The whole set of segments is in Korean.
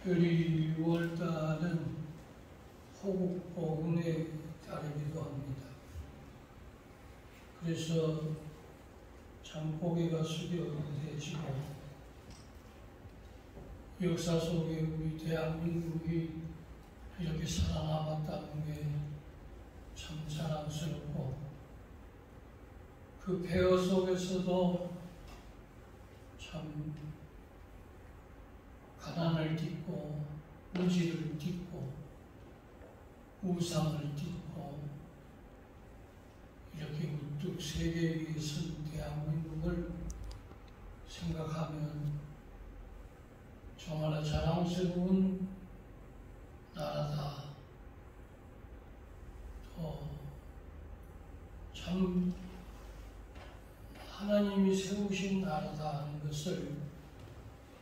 특별히 6월달은 호국 보훈의 달이기도 합니다. 그래서 참 고개가 숙여지고 역사 속에 우리 대한민국이 이렇게 살아남았다는 게 참 자랑스럽고, 그 폐허 속에서도 참 가난을 딛고 무지를 딛고 우상을 딛고 이렇게 우뚝 세계 위에 선 대한민국을 생각하면 정말 자랑스러운 나라다. 또 참 하나님이 세우신 나라다 하는 것을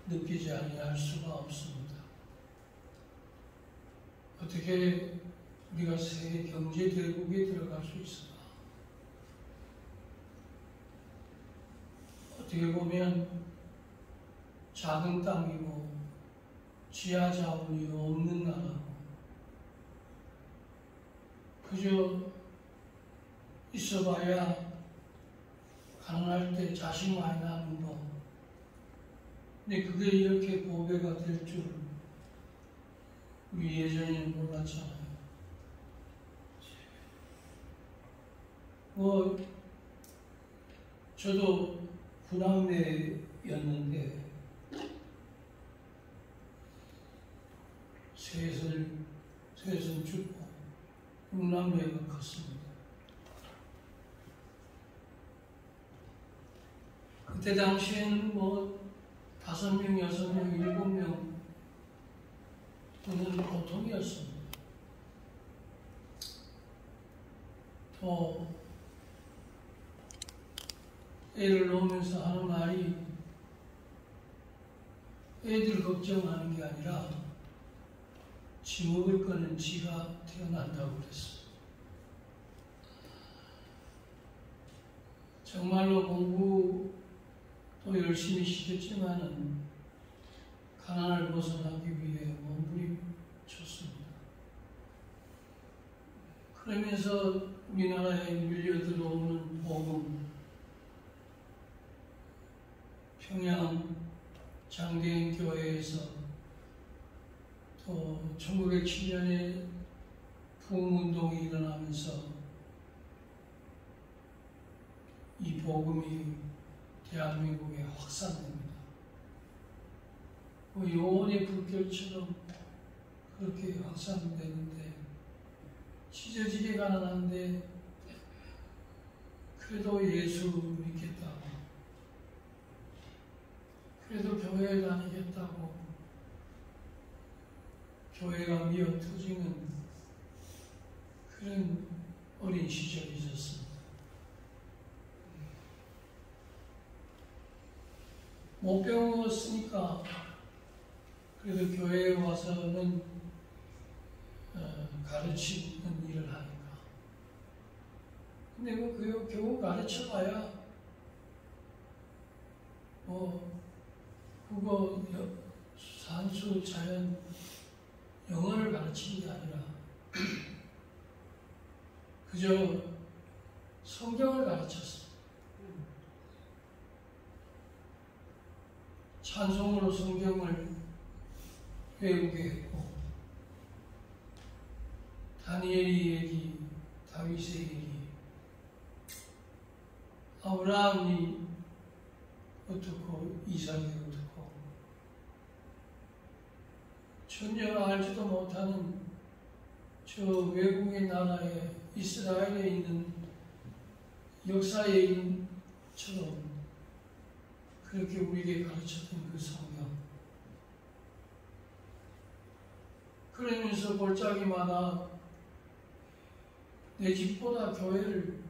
느끼지 아니할 수가 없습니다. 어떻게 우리가 세계 경제 대국에 들어갈 수 있을까? 어떻게 보면 작은 땅이고 지하 자원이 없는 나라고 그저 있어봐야 가난할 때 자식 많이 낳는 거. 근데 그게 이렇게 보배가 될 줄 우리 예전에는 몰랐잖아요. 저도 구남매였는데 셋은 죽고 6남매가 컸습니다. 그때 당시에는 5명, 6명, 7명 그는 보통이었습니다. 또 애를 놓으면서 하는 말이 애들 걱정하는 게 아니라 지 먹을 거는 지가 태어난다고 그랬어요. 정말로 공부도 열심히 시켰지만은 가난을 벗어나기 위해 몸부림쳤습니다. 그러면서 우리나라에 밀려들어오는 복음, 평양 장대인 교회에서 또 1907년에 부흥운동이 일어나면서 이 복음이 대한민국에 확산됩니다. 요원의 불결처럼 그렇게 확산되는데 찢어지게 가난한데 그래도 예수 믿겠다고, 그래도 교회에 다니겠다고 교회가 미어 터지는 그런 어린 시절이 있었습니다. 못 배웠으니까 그래도 교회에 와서는 가르치는 일을 하니까. 근데 겨우 가르쳐봐야 국어, 산수, 자연, 영어를 가르치는 게 아니라 그저 성경을 가르쳤어. 찬송으로 성경을 외우게 했고, 다니엘이 얘기, 다윗의 얘기, 아브라함이 어떻고 이삭이 어떻고, 전혀 알지도 못하는 저 외국의 나라에 이스라엘에 있는 역사 얘기처럼 그렇게 우리에게 가르쳤던 그 성경. 그러면서 골짜기마다 내 집보다 교회를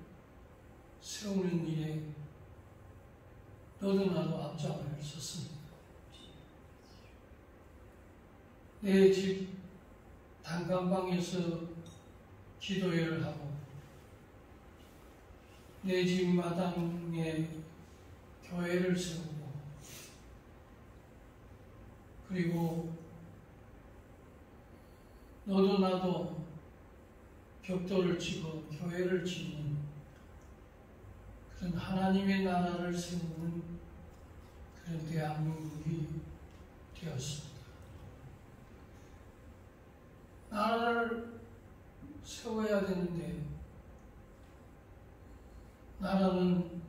세우는 일에 너도 나도 앞장을 섰습니다. 내 집 단칸방에서 기도회를 하고 내 집 마당에 교회를 세우고, 그리고 너도 나도 벽돌을 치고 교회를 짓는 그런 하나님의 나라를 세우는 그런 대한민국이 되었습니다. 나라를 세워야 되는데 나라는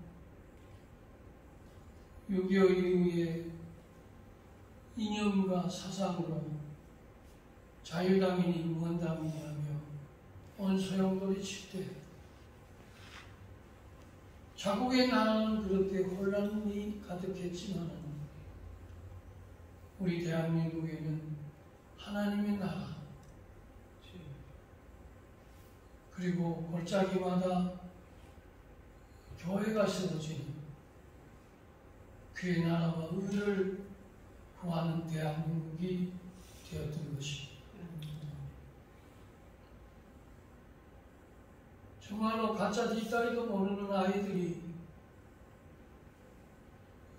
6.25 이후에 이념과 사상으로 자유당이니 무한당이니 하며 온 소용돌이 칠 때 자국의 나라는 그렇게 혼란이 가득했지만 우리 대한민국에는 하나님의 나라 그리고 골짜기마다 교회가 세워진 그의 나라와 의를 구하는 대한민국이 되었던 것입니다. 정말로 가짜 뒷다리도 모르는 아이들이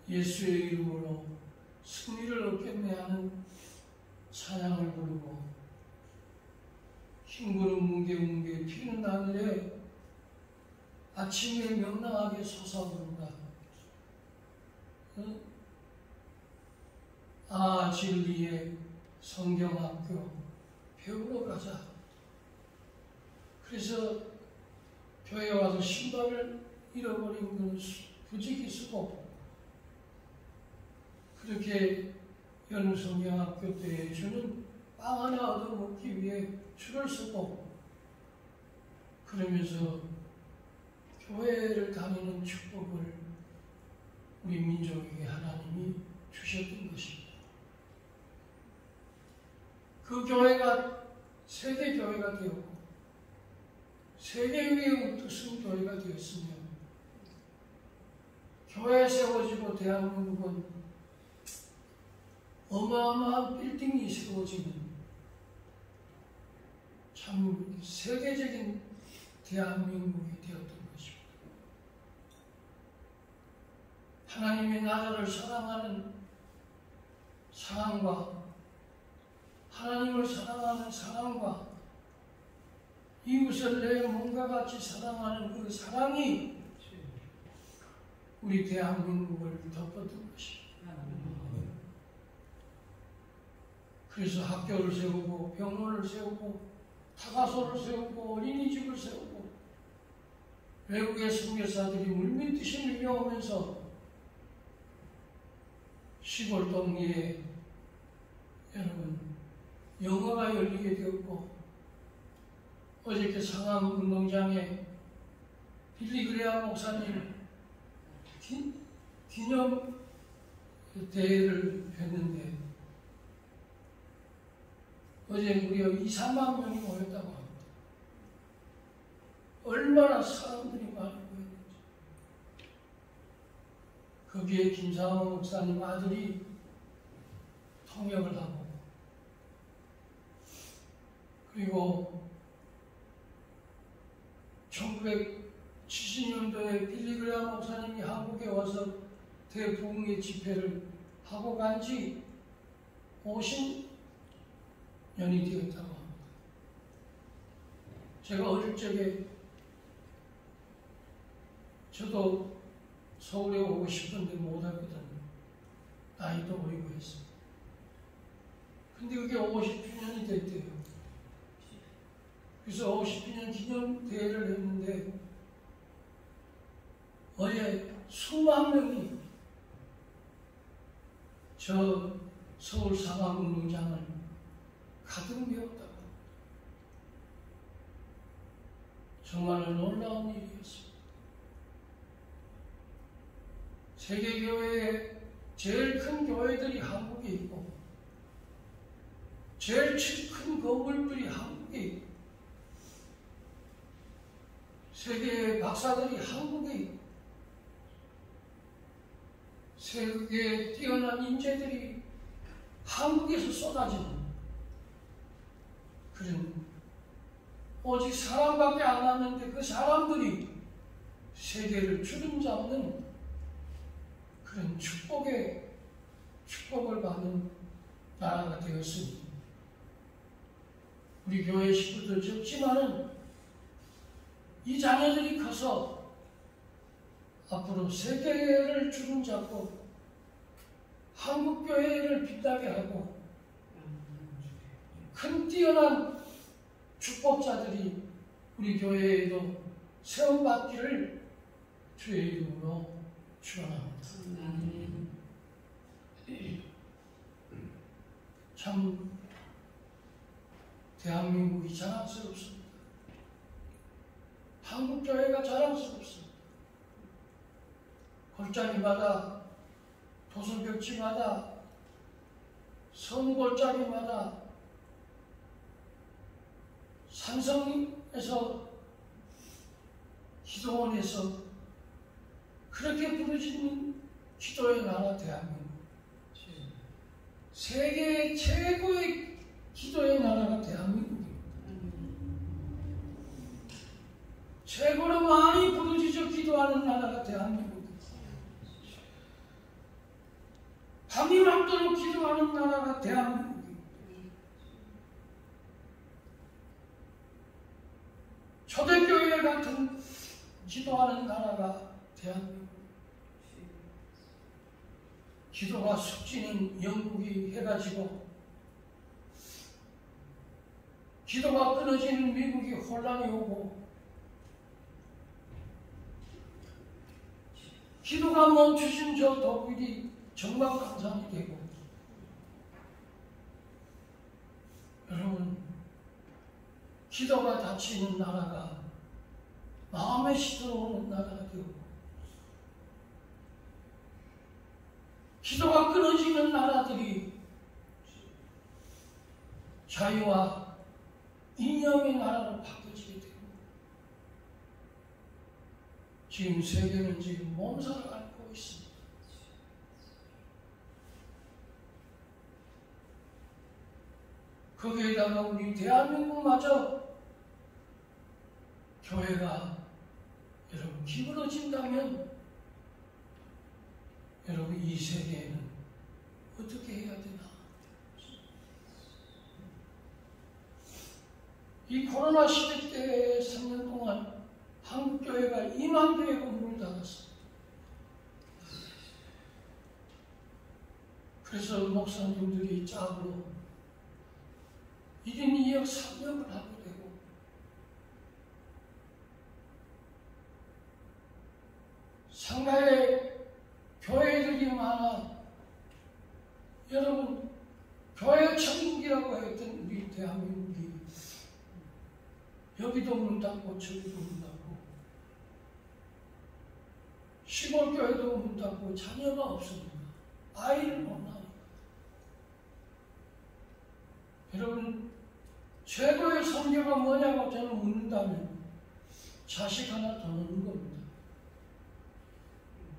예수의 이름으로 승리를 얻겠네 하는 찬양을 부르고 흰구름 뭉게뭉게 피는 하늘에 아침에 명랑하게 솟아오른다. 진리의 성경학교 배우러 가자. 그래서 교회에 와서 신발을 잃어버린 건 부지기수고 그렇게 여느 성경학교 때 주는 빵 하나 얻어먹기 위해 줄을 서고 그러면서 교회를 다니는 축복을 우리 민족에게 하나님이 주셨던 것입니다. 그 교회가 세계 교회가 되었고 세계 위에 우뚝 교회가 되었으며 교회에 세워지고 대한민국은 어마어마한 빌딩이 세워지는 참 세계적인 대한민국이 되었던 것입니다. 하나님의 나라를 사랑하는 사랑과 하나님을 사랑하는 사랑과 이웃을 내 몸과 같이 사랑하는 그 사랑이 우리 대한민국을 덮었던 것입니다. 그래서 학교를 세우고 병원을 세우고 타가소를 세우고 어린이집을 세우고 외국의 선교사들이 물밀듯이 밀려오면서 시골 동네에 여러분 영화가 열리게 되었고 어저께 상암 운동장에 빌리그레아 목사님 기념 대회를 했는데 어제 무려 2~3만 명이 모였다고 합니다. 얼마나 사람들이 많이 모였는지. 거기에 김상호 목사님 아들이 통역을 하고 그리고 1970년도에 빌리그레아 목사님이 한국에 와서 대부흥의 집회를 하고 간 지 50년이 되었다고 합니다. 제가 어릴 적에 저도 서울에 오고 싶은데 못 왔거든요. 나이도 어리고 했어요. 근데 그게 50주년이 됐대요. 그래서 50주년 기념 대회를 했는데 어제 수만 명이 저 서울 상암운동장을 가득 메웠다고 합니다. 정말 놀라운 일이었습니다. 세계교회의 제일 큰 교회들이 한국에 있고 제일 큰 건물들이 한국에 있고 세계의 박사들이 한국에 있고 세계에 뛰어난 인재들이 한국에서 쏟아지는 그런 오직 사람밖에 안 왔는데 그 사람들이 세계를 주름잡는 그런 축복을 받는 나라가 되었습니다. 우리 교회 식구들 적지만은 이 자녀들이 커서 앞으로 세계를 주름잡고 한국교회를 빛나게 하고 큰 뛰어난 축복자들이 우리 교회에도 세움받기를 주의 이름으로 축원합니다. 참 대한민국이 자랑스럽습니다. 한국교회가 자랑스럽습니다. 골짜기마다 도서벽지마다 성골짜기마다 산성에서 기도원에서 그렇게 부르짖는 기도의 나라 대한민국, 세계 최고의 기도의 나라가 대한민국입니다. 최고로 많이 부르짖어 기도하는 나라가 대한민국입니다. 밤이 맞도록 기도하는 나라가 대한민국입니다. 초대교회 같은 기도하는 나라가 대한민국. 기도가 숙지는 영국이 해가지고 기도가 끊어지는 미국이 혼란이 오고 기도가 멈추신 저 독일이 정막강산이 되고 여러분 기도가 닫히는 나라가 마음에 시들어오는 나라가 되고 기도가 끊어지는 나라들이 자유와 이념의 나라로 바뀌어지게 되고 지금 세계는 지금 몸살을 앓고 있습니다. 거기에다가 우리 대한민국마저 교회가 여러분 기울어진다면 여러분 이 세계에는 어떻게 해야 되나? 이 코로나 시대 때 3년 동안 한국교회가 2만 교회가 문을 닫았습니다. 그래서 목사님들이 짝으로 1인 2역 3역을 하게 되고 상가에 교회들이 많아 여러분 교회 천국이라고 했던 우리 대한민국이 여기도 문 닫고 저기도 문 닫고 시골교회도 문 닫고 자녀가 없습니다. 아이를 못 낳아요. 여러분 최고의 선교가 뭐냐고 저는 묻는다면 자식 하나 더 넣는 겁니다.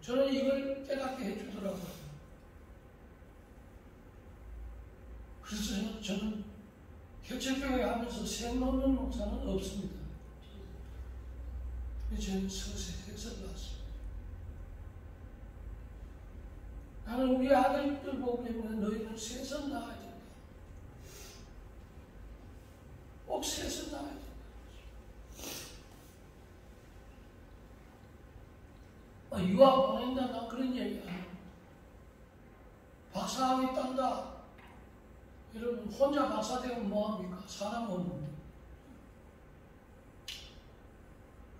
저는 이걸 깨닫게 해주더라고요. 그래서 저는 개척교회 하면서 색 놓는 목사는 없습니다. 저는 서세에서 봤습니다. 나는 우리 아들들 보고 그러면 너희는 세선 나와야 된다. 꼭 세선 나와야 된다. 유학 보낸다, 나 그런 얘기 안 해요. 박사학위 딴다. 여러분, 혼자 박사 되면 뭐합니까? 사람 없는데.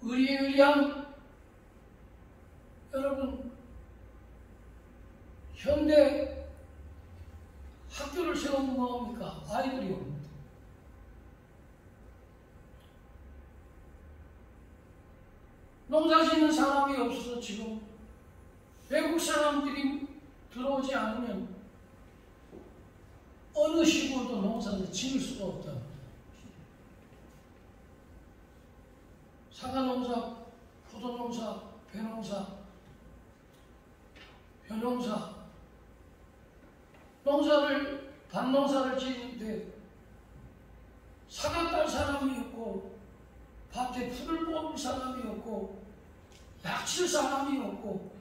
의리의리한, 여러분, 현대 학교를 세우면 뭐합니까? 아이들이 없는데. 농사 짓는 사람이 없어서 지금 외국 사람들이 들어오지 않으면 어느 시골도 농사를 지을 수가 없답니다. 사과농사, 포도농사, 배농사, 벼농사, 밭농사를 지는데 사과 딸 사람이 없고 밭에 풀을 뽑을 사람이 없고 약칠 사람이 없고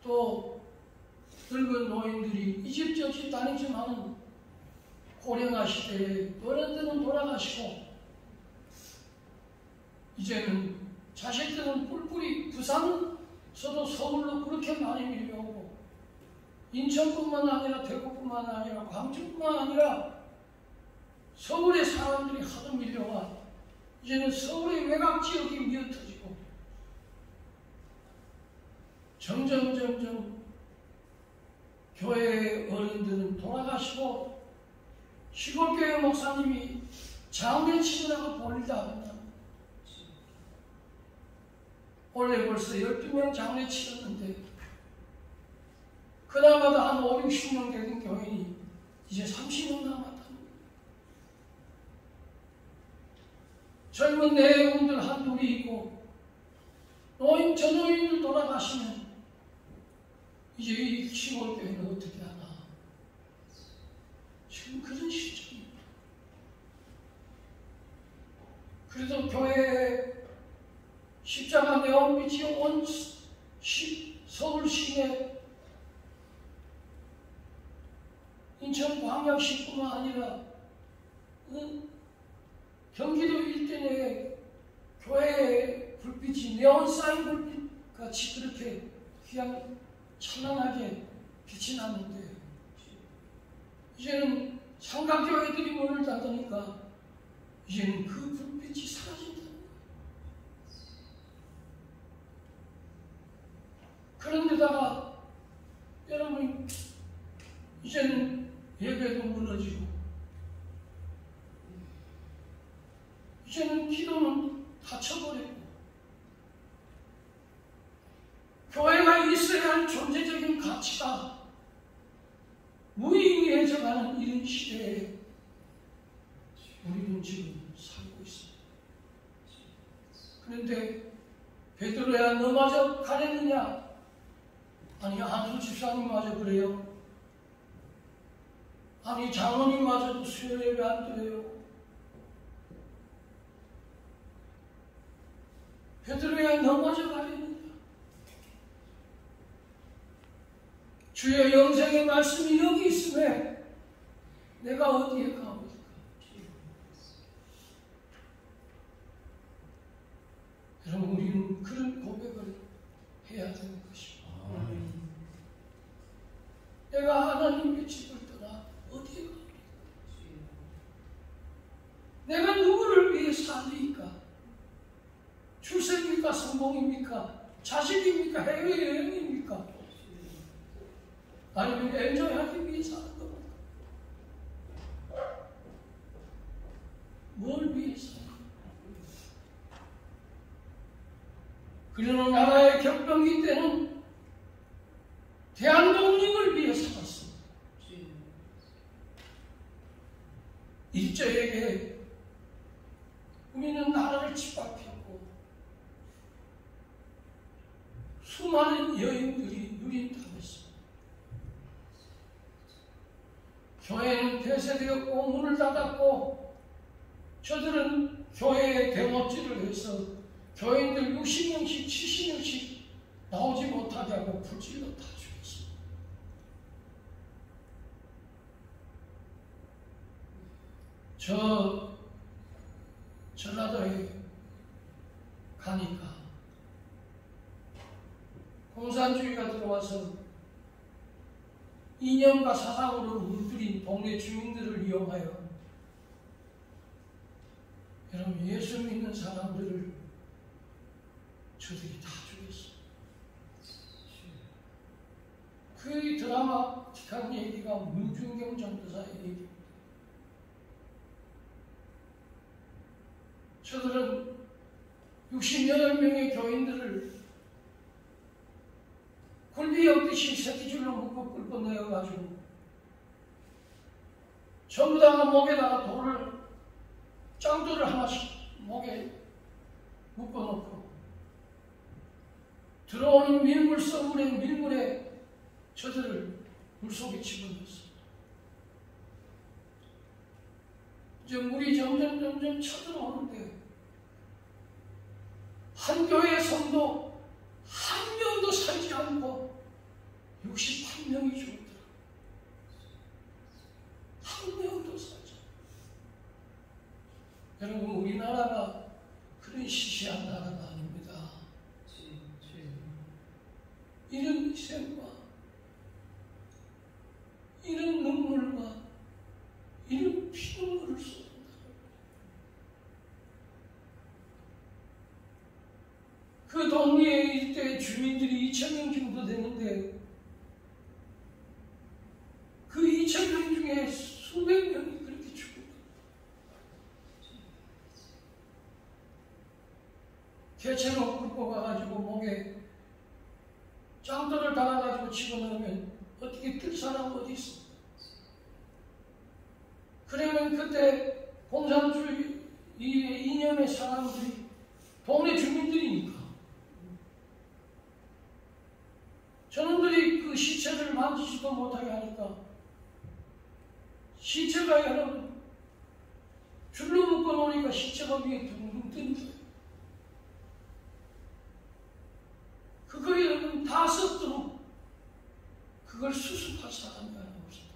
또 늙은 노인들이 이 집 저 집 다니지만은 고령화 시대에 어른들은 돌아가시고 이제는 자식들은 뿔뿔이 부산서도 서울로 그렇게 많이 밀려오고 인천뿐만 아니라 대구뿐만 아니라 광주뿐만 아니라 서울에 사람들이 하도 밀려와 이제는 서울의 외곽 지역이 미어터지고 점점 교회의 어른들은 돌아가시고 시골교회 목사님이 장례 치느라고 볼일도 안 한다. 원래 벌써 12명 장례 치렀는데 그나마도 한 5, 60명 되는 교인이 이제 30명 남았다. 젊은 내분들 한둘이 있고 전노인들 돌아가시면 이제 이 시골교회는 어떻게 하나. 지금 그런 시점입니다. 그래도 교회에 십자가 내원빛이 온 서울 시내 인천광역시뿐만 아니라 경기도 일대에 교회의 불빛이 네온사인 불빛같이 그렇게 그냥 찬란하게 빛이 났는데 이제는 상가교회들이 문을 닫으니까 이제는 그 불빛이 사라진다. 그런데다가 여러분 이제는 예배도 무너지고 이제는 기도는 닫혀버리고 교회가 있어야 할 존재적인 가치가 무의미해져가는 이런 시대에 우리는 지금 살고 있습니다. 그런데 베드로야 너마저 가랬느냐? 아니 한수 집사님마저 그래요. 아니 장로님마저도 수요 예배 안 드려요. 베드로야 너마저 가랬느냐? 주의 영생의 말씀이 여기 있음에 내가 어디에 가보니까. 여러분 우리는 그런 고백을 해야 되는 것입니다. 내가 하나님의 집을 떠나 어디에 가보니까. 내가 누구를 위해 살리까? 출생입니까? 성공입니까? 자식입니까? 해외여행입니까? 아니면 엔조이하기 위해서 하는 겁니까? 뭘 위해서? 그러는 나라의 격병기 때는 대한독립을 위해 살았습니다. 일제에게 우리는 나라를 짓밟혔고 수많은 여인들이 누린당했습니다. 교회는 폐쇄되었고 문을 닫았고 저들은 교회에 대목질을 해서 교인들 60명씩 70명씩 나오지 못하게 하고 불질러 다 죽였습니다. 전라도에 가니까 공산주의가 들어와서 이념과 사상으로 물들인 동네 주민들을 이용하여 여러분 예수 믿는 사람들을 저들이 다 죽였어요. 그 드라마틱한 얘기가 문중경 전도사의 얘기입니다. 저들은 68명의 교인들을 굴비 엮듯이 새끼줄로 묶고 끌고 내어가지고 전부 다 목에다가 돌을 짱돌을 하나씩 목에 묶어놓고 들어오는 밀물에 저들을 물속에 집어넣었습니다. 이제 물이 점점 쳐들어오는데 한 교회 성도 한 명도 살지 않고 68명이 죽었더라. 한 명도 살지 그건 시시한 나라가 아닙니다. 이런 희생과 이런 눈물과 이런 피눈물을 쏟는다. 그 동네에 일대 주민들이 2,000명 정도 되는데 그 2,000명 중에 수백 명이 그렇게 죽은 거예요. 개체로 끌고 가가지고 목에 짱돌을 달아가지고 집어넣으면 어떻게 뜰 사람 어디 있어? 그러면 그때 공산주의 이념의 사람들이 동네 주민들이니까 저놈들이 그 시체를 만지지도 못하게 하니까 시체가 여러분 줄로 묶어놓으니까 시체가 위에 둥둥 뜨는 거예요. 그거 여러분 다 썼도록 그걸 수습할 사람이 하나 없습니다.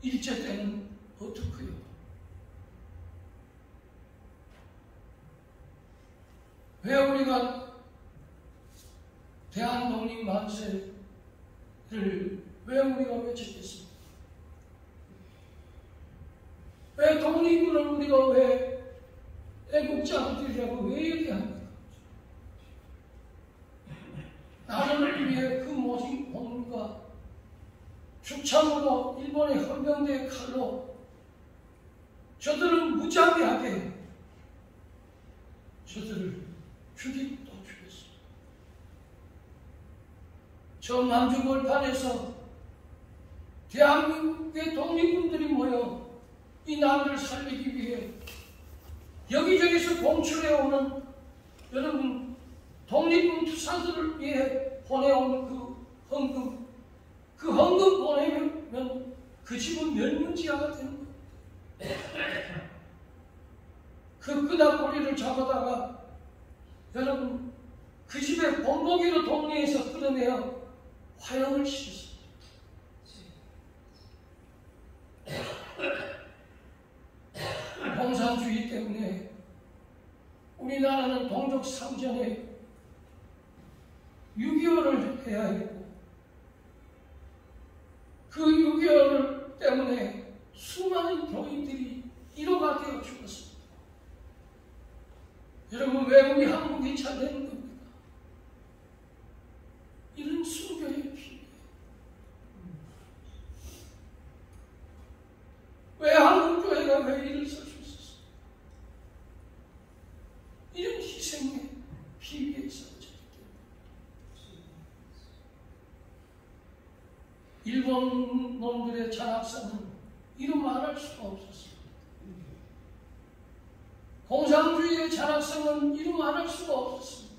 일제 때는 어떻게요? 왜 우리가 대한독립 만세를 왜 우리가 외쳤겠습니까? 왜 독립군을 우리가 왜 애국자들이라고 왜 얘기합니까? 나라를 위해 그 모진 공과 죽창으로 일본의 헌병대의 칼로 저들은 무자비하게 저들을 죽이고 또 죽였습니다. 저 만주골판에서 대한민국의 독립군들이 모여 이 나라를 살리기 위해 여기저기서 공출해오는 여러분 독립군 투사들을 위해 보내오는 그 헌금 보내면 그 집은 멸문지하가 되는 거예요. 그 끄다꼬리를 잡아다가 여러분 그 집에 본보기로 동네에서 끌어내어 화형을 시켰습니다. 공산주의 때문에 우리나라는 동족 상전에 6.25를 해야 했고 그 6.25 때문에 수많은 교인들이 1호가 되어 죽었습니다. 여러분 왜 우리 한국이 잘 되는 겁니까? 이런 순교의 피. 왜 한국교회가 왜 이를 쓸 수 있었어? 이런 희생의 피 위에 있었기 때문에. 일본 놈들의 잔악사는 이루 말할 수가 없었습니다. 공산주의의 잔악성은 이루 말할 수가 없었습니다.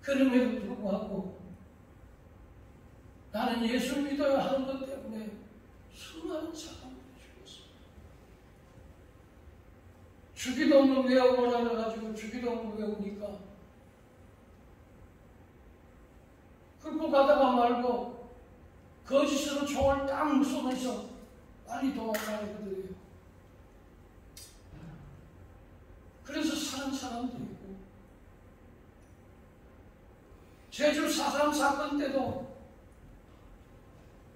그럼에도 불구하고 나는 예수를 믿어야 하는 것 때문에 수많은 사람들이 죽었습니다. 주기도문 외우라 그래가지고 주기도문 외우니까 끌고 가다가 말고 거짓으로 총을 딱 쏘면서 빨리 도망가는 그들이에요. 그래서 사는 사람도 있고 제주 4.3 사건 때도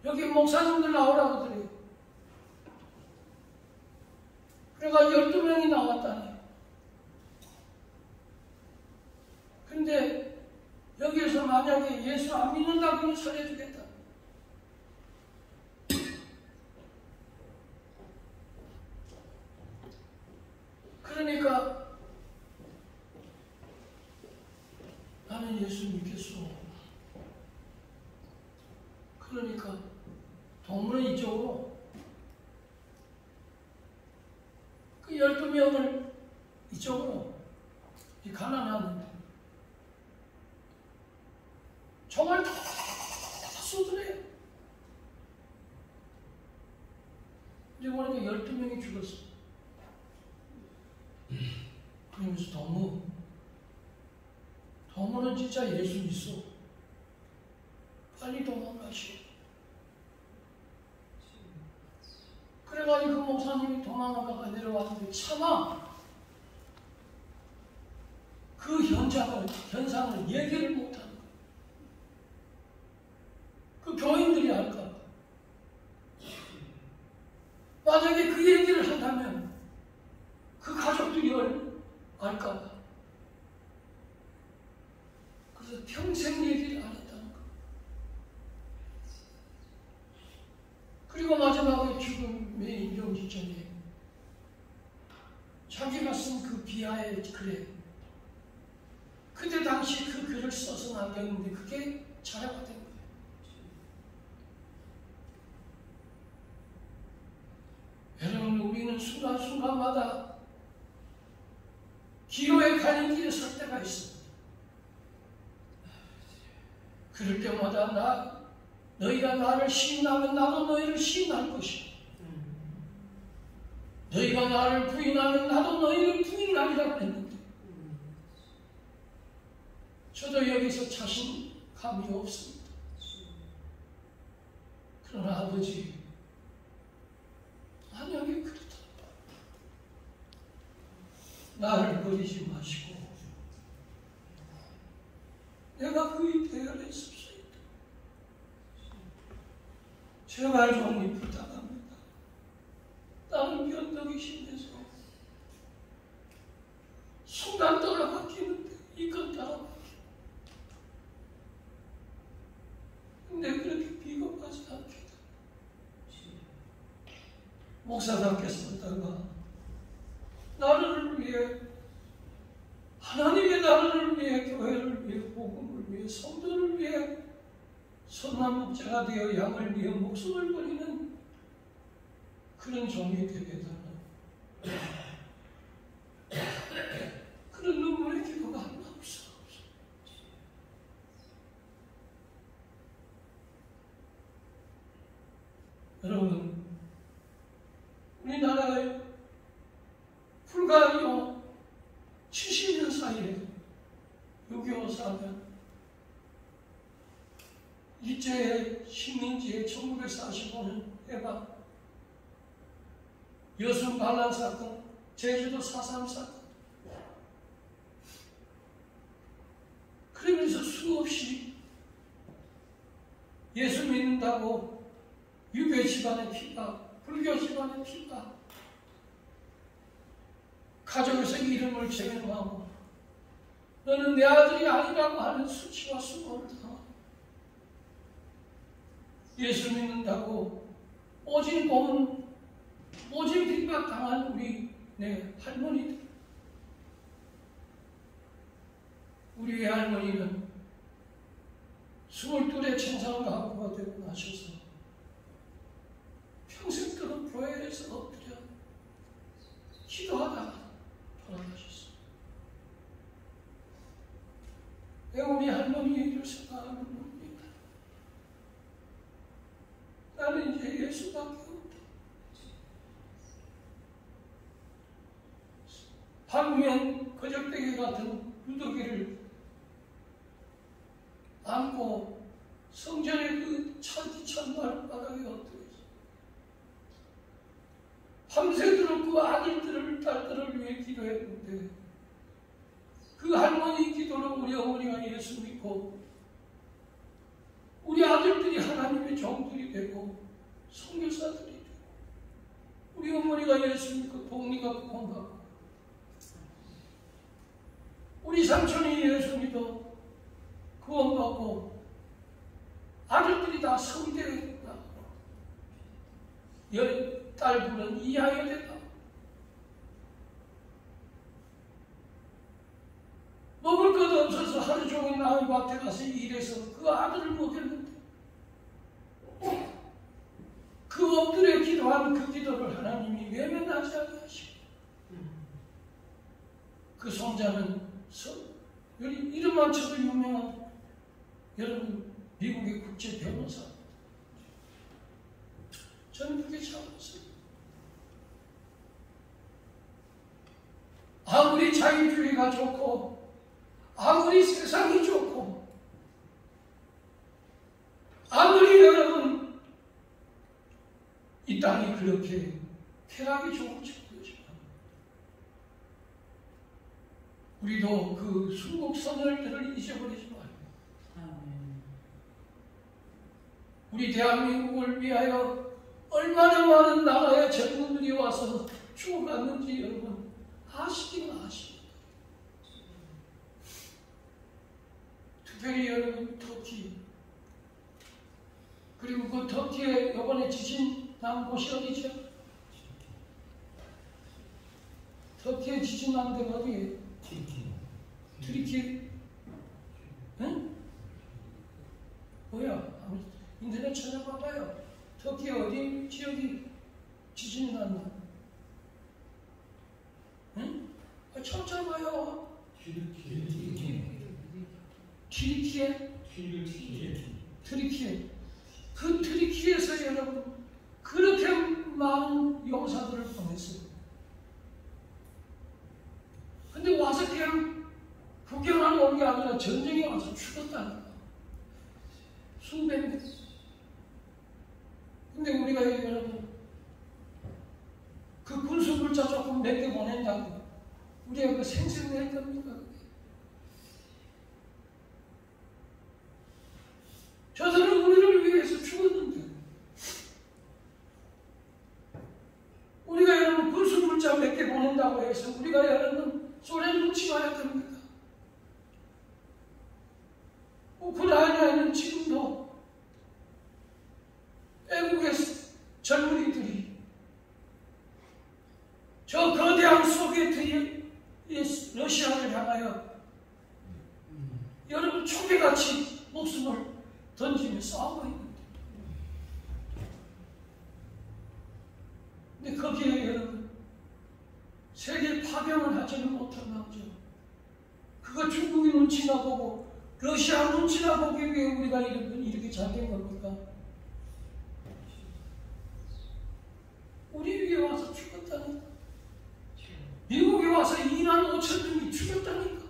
여기 목사님들 나오라고 그래요. 그래가 12명이 나왔다니. 근데 여기에서 만약에 예수 안 믿는다 그러면 살려주겠다. 그러니까 나는 예수 믿겠소. 그러니까 동물은 이쪽으로 그 12명을 이쪽으로 이 가난한 총을 다 쏘더래요. 근데 보니까 12명이 죽었어. 그러면서 동무는 진짜 예수 믿어. 빨리 도망가시오. 그래 그래가지고 그 목사님이 도망가다가 내려왔는데 차마 그 현상을 얘기를 못하는 거예요. 그 교인들이 알까? 만약에 그 얘기를 한다면 그 가족들이 알까? 그래서 평생 얘기를 안 했다는 거. 그리고 마지막에 죽음의 임종 직전에 자기가 쓴 그 비하의 글에 그때 당시 그 글을 써서 남겼는데 그게 자료가 된 거예요. 여러분, 우리는 순간순간마다 기로에 가는 길에 설 때가 있습니다. 그럴 때마다 너희가 나를 시인하면 나도 너희를 시인할 것이고 너희가 나를 부인하면 나도 너희를 부인하리라고 했는데 저도 여기서 자신감이 없습니다. 그러나 아버지, 만약에 그렇다 나를 버리지 마시고 내가 그의 대열에 섭소이다. 제발 좀 부탁합니다. 나는 변덕이 심해서 순간 따라 바뀌는데 이건 따라 바뀌어. 근데 그렇게 비겁하지 않게 목사답게 살다가 나라를 위해, 하나님의 나라를 위해, 교회를 위해, 복음을 위해, 성도를 위해 선한 목자가 되어 양을 위해 목숨을 버리는 그런 종이 되게 해달라. 그런 눈물의 기도가 하나 없어. 여러분, 우리나라에 불과 70년 사이에 6.25 사변, 일제의 식민지의 1945년 해방, 여순 반란 사건, 제주도 4.3 사건, 그러면서 수없이 예수 믿는다고 유교 집안의 핍박, 불교 집안의 핍박, 가족에서 이름을 제명하고 너는 내 아들이 아니라고 하는 수치와 수고를 당하고 예수 믿는다고 오진 핍박 당한 우리 내 할머니들, 우리 할머니는 22의 청산가부가 되고 나셔서 평생 동안 교회에서 엎드려 기도하다가 돌아가셨어요. 내가 우리 할머니 얘기를 생각하면 뭡니다. 나는 이제 예수밖에 없다. 한국엔 거적대기 같은 유도기를 안고 성전의 그 차디찬 발바닥에 엎드려서 밤새도록 그 아들들을, 딸들을 위해 기도했는데 그 할머니 기도로 우리 어머니가 예수 믿고 우리 아들들이 하나님의 종들이 되고 선교사들이 되고 우리 어머니가 예수 믿고 독리가 구원받고 우리 삼촌이 예수 믿어 구원받고 아들들이 다 성대에 나고 딸들은 이하에 됐다. 먹을 것 없어서 하루 종일 남의 밭에 가서 일해서 그 아들을 먹였는데 그 엎드려 기도한 그 기도를 하나님이 외면하지 아니하시고 그 손자는 이름만 쳐도 유명한 여러분 미국의 국제 변호사입니다. 저는 그게 참 없어요. 아무리 자유주의가 좋고 아무리 세상이 좋고 아무리 여러분 이 땅이 그렇게 쾌락이 좋을지 모르지만 우리도 그 순국 선열들을 잊어버리지 말고 우리 대한민국을 위하여 얼마나 많은 나라의 젊은들이 와서 죽어갔는지 여러분 아시긴 아십니까? 특별히 여러분 터키, 그리고 그 터키에 이번에 지진 난 곳이 어디죠? 터키에 지진 난 데가 어디예요? 트리키? 응? 뭐야? 인터넷 찾아봐봐요. 터키 어디 지역이 지진이 났나? 응? 찾아봐요. 트리키에? 그 트리키에서 여러분 그렇게 많은 용사들을 보냈어요. 근데 와서 그냥 구경하러 온 게 아니라 전쟁에 와서 죽었다니까. 수백 명. 근데 우리가 여러분 그 군수물자 조금 몇 개 보낸다고 우리가 그 생색낼 겁니까? 저들은 우리를 위해서 죽었는데 우리가 여러분 군수물자 몇 개 보낸다고 해서 우리가 여러분 소련 눈치 봐야 됩니다. 우크라이나에는 지금도 애국의 젊은이들이 저 거대한 소비에트의 러시아를 향하여 여러분 초계같이 목숨을 던지며 싸우고 있는데, 근데 거기에 여러분 세계 파병을 하지는 못한 남자, 그거 중국이 눈치나 보고 러시아 눈치나 보기 위해 우리가 이렇게 잘 된 겁니까? 우리 위에 와서 죽었다니까. 미국에 와서 2만 5천 명이 죽였다니까.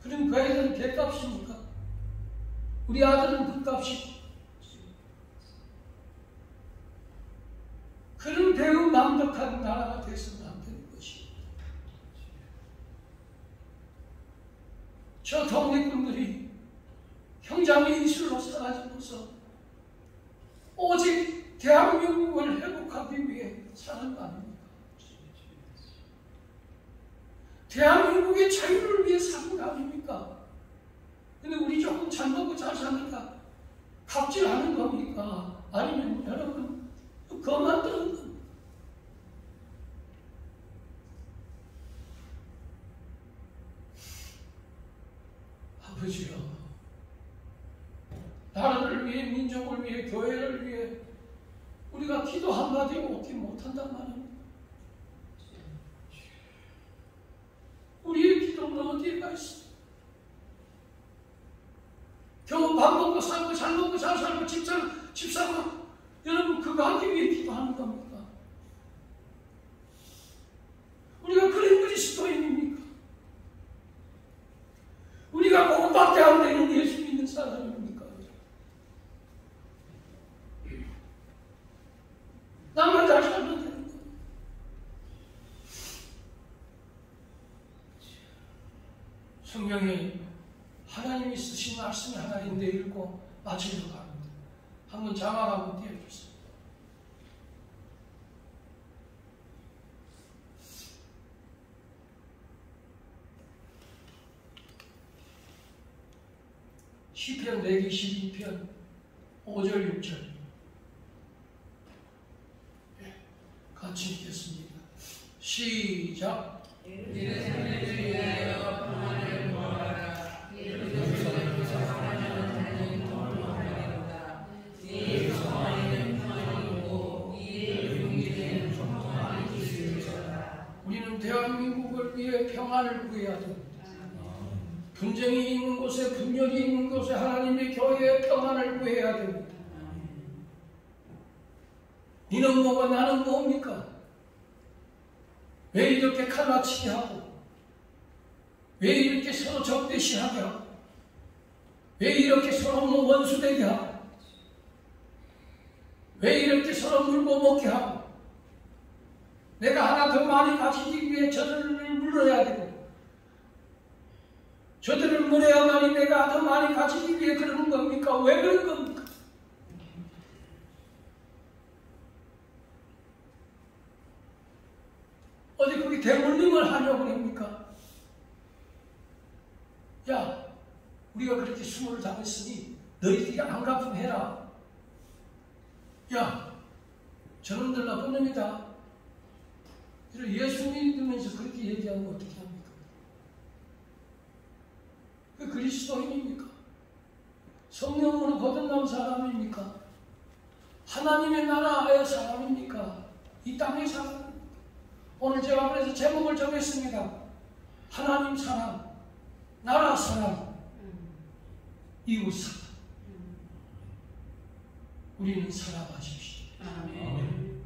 그럼 그 애들은 개값입니까? 우리 아들은 그 값이고. 그런 배우 남덕한 나라가 됐으면 안 되는 것입니다. 저 독립군들이 형장의 이술로 사라지면서 오직 대한민국을 회복하기 위해 사는 거 아닙니까? 대한민국의 자유를 위해 사는 거 아닙니까? 근데 우리 조금 잘 먹고 잘 사니까 갑질하는 겁니까? 아니면 여러분 그만 뜨는 겁니까? 아버지요, 나라를 위해, 민족을 위해, 교회를 위해 우리가 기도 한마디 얻지 못한단 말입니다. 우리의 기도는 어디에 있어? 겨우 밥 먹고 살고 잘 먹고 잘 살고 집 사고 여러분 그거 하기 위해 기도하는 겁니까? 우리가 그런 그리스도인입니까? 우리가 그것밖에 안 되는 예수 믿는 사람입니까? 나만 잘 살면 되는 거예요. 성경에 하나님이 쓰신 말씀이 하나 있는데 읽고 마치려고 합니다. 한번 자막 한번 띄워주세요. 시편 122편 5절 6절 같이 읽겠습니다. 시작. 우리는 대한민국을 위해 평안을 구해야 됩니다. 분쟁이 있는 곳에, 분열이 있는 곳에 하나님의 교회의 평안을 구해야 됩니다. 니는 뭐고 나는 뭡니까? 왜 이렇게 칼맞히게 하고, 왜 이렇게 서로 적대시하게 하고, 왜 이렇게 서로 원수되게 하고, 왜 이렇게 개처럼 물고 먹게 하고 내가 하나 더 많이 가지기 위해 저들을 물어야 되고 저들을 물어야만이 내가 더 많이 가지기 위해 그러는 겁니까? 왜 그런 겁니까? 어디 그게 대물림을 하려고 합니까? 야, 우리가 그렇게 수모를 당했으니 너희들이 안 갚으면 해라. 야, 저놈들 나쁜 놈이다. 예수 믿으면서 그렇게 얘기하면 어떻게 합니까? 그 그리스도인입니까? 성령으로 거듭난 사람입니까? 하나님의 나라의 사람입니까? 이 땅의 사람입니까? 오늘 제가 그래서 제목을 정했습니다. 하나님 사랑, 나라 사랑, 이웃 사랑. 우리는 사랑하십시오. 아멘.